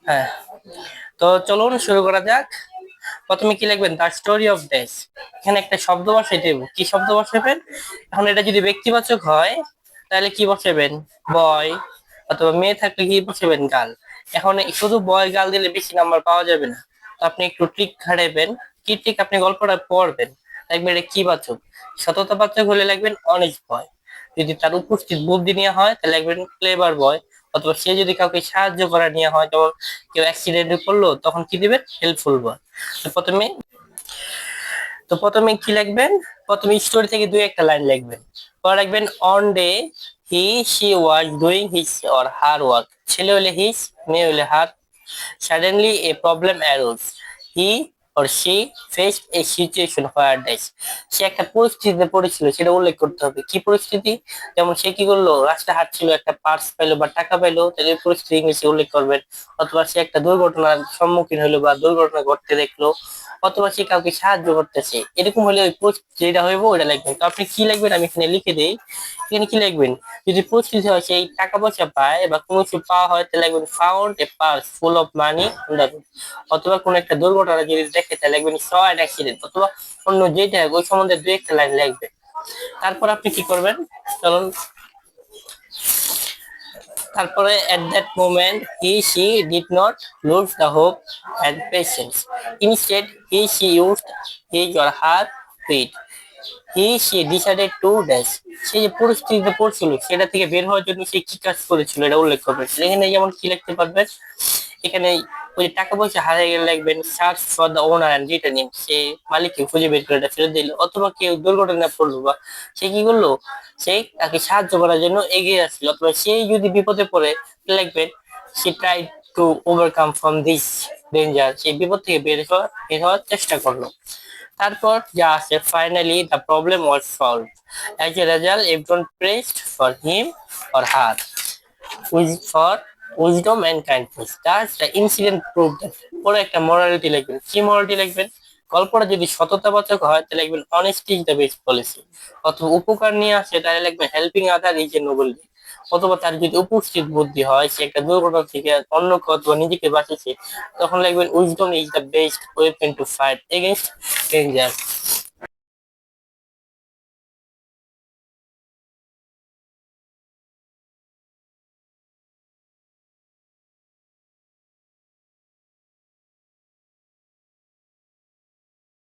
হ্যাঁ, তো চলুন শুরু করা যাক। প্রথমে কি লিখবেন? দ্য স্টোরি অফ ডেস। এখানে একটা শব্দ বসাই দেব। কি শব্দ বসাবেন? এখন এটা যদি ব্যক্তিবাচক হয় তাহলে কি বসাবেন? বয়। অথবা মেয়ে থাকলে কি বসাবেন? গার্ল। এখন শুধু বয় গার্ল দিলে বেশি নাম্বার পাওয়া যাবে না, তো আপনি একটু ট্রিক খাটাইবেন। কি ট্রিক? আপনি গল্পটা পড়বেন, দেখবেন এটা কি বাচক। সততাবাচক হলে লিখবেন অনেস্ট বয়। যদি তার উপস্থিত বুদ্ধি নেওয়া হয় তাহলে লিখবেন ক্লেভার বয়। অথবা সে যদি কাউকে সাহায্য করা নেওয়া হয়, যেমন কেউ অ্যাক্সিডেন্টে পড়লো, তখন কি দিবেন? হেল্পফুল বয়। তো প্রথমে তো প্রথমে কি লিখবেন? প্রথমে স্টোরি থেকে দুই একটা লাইন লিখবেন। পরে লিখবেন one day he she was doing his or her work. ছেলে হলে হিজ, মেয়ে হলে her. Suddenly a problem arose. He or she faced a situation where this, সে একটা পরিস্থিতিতে পড়েছিল, সেটা উল্লেখ করতে হবে। কি পরিস্থিতি? যেমন সে কি করলো, রাস্তায় হাঁটছিল, একটা পার্স পাইলো বা টাকা পাইলো, তাহলে পরিস্থিতি ইংলিশে উল্লেখ করবেন। অথবা সে একটা দুর্ঘটনার সম্মুখীন হলো বা দুর্ঘটনা ঘটতে দেখলো, অথবা সে কাউকে সাহায্য করতেছে, এরকম হলে ওই পরিস্থিতি যেটা হইব ওটা লিখবেন। তো আপনি কি লিখবেন আমি এখানে লিখে দেই। এখানে কি লিখবেন? যদি পরিস্থিতি হয় সেই টাকা পয়সা পায় বা কোনো কিছু পাওয়া হয় তাহলে লিখবেন found a purse full of money. অথবা কোনো একটা দুর্ঘটনা যদি দেখে তাহলে লিখবেন স অ্যান অ্যাক্সিডেন্ট। অথবা অন্য যেটা ওই সম্বন্ধে দুই একটা লাইন লিখবেন। তারপর আপনি কি করবেন? চলুন। তারপরে at that moment he she did not lose the hope and patience. Instead she used his or her wit. সে ডিসাইডেড টু ড্যাশ। সে যে পরিস্থিতিতে পড়ছিল সেটা থেকে বের হওয়ার জন্য সে কি কাজ করেছিল এটা উল্লেখ করবেন। এখানে যেমন কি লিখতে পারবেন? এখানে ওই টাকা পয়সা হারিয়ে গেলে লিখবেন search for the owner and return him. সে মালিককে খুঁজে বের করে এটা ফেরত দিল। অথবা কেউ দুর্ঘটনা পড়লো বা সে কি করলো, সে তাকে সাহায্য করার জন্য এগিয়ে আসছিল। অথবা সে যদি বিপদে পড়ে লিখবেন সে try to overcome from this danger. সে বিপদ থেকে বের হওয়ার চেষ্টা করলো। তারপর যা আছে, finally the problem was solved. As a result everyone praised for him or her wise for wisdom and kindness. That's the incident prove that. পরে একটা মোরালিটি লিখবেন। কি মোরালিটি লিখবেন? গল্পটা যদি সততাবাচক হয় তাহলে লিখবেন honesty is the best policy. অথবা উপকার নিয়ে আসে তাহলে লিখবেন helping other is a Nobel did. অথবা তার যদি উপস্থিত বুদ্ধি হয়, সে একটা দুর্ঘটনা থেকে অন্যকে অথবা নিজেকে বাঁচিয়েছে, তখন লিখবেন wisdom is the best weapon to fight against danger.